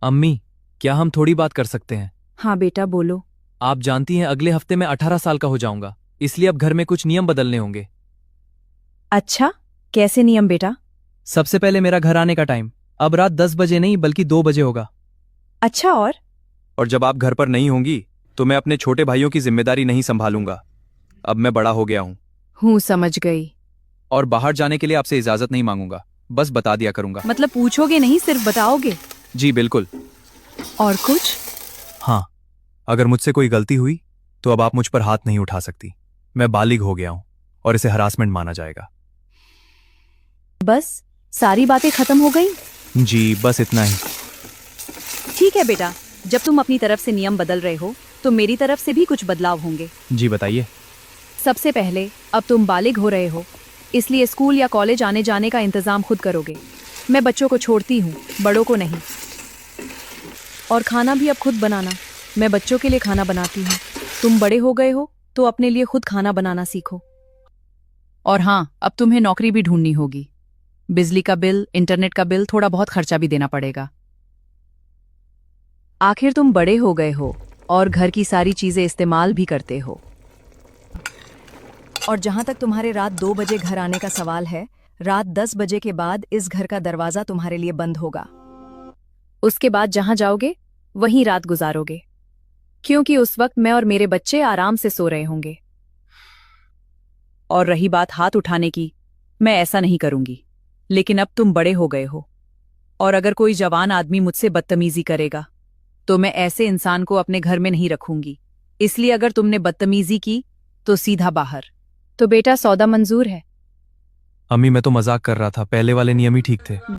अम्मी, क्या हम थोड़ी बात कर सकते हैं? हाँ बेटा बोलो। आप जानती हैं अगले हफ्ते मैं 18 साल का हो जाऊंगा, इसलिए अब घर में कुछ नियम बदलने होंगे। अच्छा, कैसे नियम बेटा? सबसे पहले मेरा घर आने का टाइम अब रात 10 बजे नहीं बल्कि 2 बजे होगा। अच्छा और जब आप घर पर नहीं होंगी तो मैं अपने छोटे भाइयों की जिम्मेदारी नहीं संभालूंगा। अब मैं बड़ा हो गया हूं हूँ समझ गई। और बाहर जाने के लिए आपसे इजाजत नहीं मांगूंगा, बस बता दिया करूंगा। मतलब पूछोगे नहीं, सिर्फ बताओगे? जी बिल्कुल। और कुछ? हाँ, अगर मुझसे कोई गलती हुई तो अब आप मुझ पर हाथ नहीं उठा सकती। मैं बालिग हो गया हूं और इसे हरासमेंट माना जाएगा। बस सारी बातें खत्म हो गई? जी बस इतना ही। ठीक है बेटा, जब तुम अपनी तरफ से नियम बदल रहे हो तो मेरी तरफ से भी कुछ बदलाव होंगे। जी बताइए। सबसे पहले, अब तुम बालिग हो रहे हो, इसलिए स्कूल या कॉलेज आने जाने का इंतजाम खुद करोगे। मैं बच्चों को छोड़ती हूँ, बड़ों को नहीं। और खाना भी अब खुद बनाना। मैं बच्चों के लिए खाना बनाती हूँ। तुम बड़े हो गए हो तो अपने लिए खुद खाना बनाना सीखो। और हाँ, अब तुम्हें नौकरी भी ढूंढनी होगी। बिजली का बिल, इंटरनेट का बिल, थोड़ा बहुत खर्चा भी देना पड़ेगा। आखिर तुम बड़े हो गए हो और घर की सारी चीजें इस्तेमाल भी करते हो। और जहां तक तुम्हारे रात 2 बजे घर आने का सवाल है, रात 10 बजे के बाद इस घर का दरवाजा तुम्हारे लिए बंद होगा। उसके बाद जहां जाओगे वहीं रात गुजारोगे, क्योंकि उस वक्त मैं और मेरे बच्चे आराम से सो रहे होंगे। और रही बात हाथ उठाने की, मैं ऐसा नहीं करूंगी। लेकिन अब तुम बड़े हो गए हो और अगर कोई जवान आदमी मुझसे बदतमीजी करेगा तो मैं ऐसे इंसान को अपने घर में नहीं रखूंगी। इसलिए अगर तुमने बदतमीजी की तो सीधा बाहर। तो बेटा, सौदा मंजूर है? अम्मी मैं तो मजाक कर रहा था, पहले वाले नियम ही ठीक थे।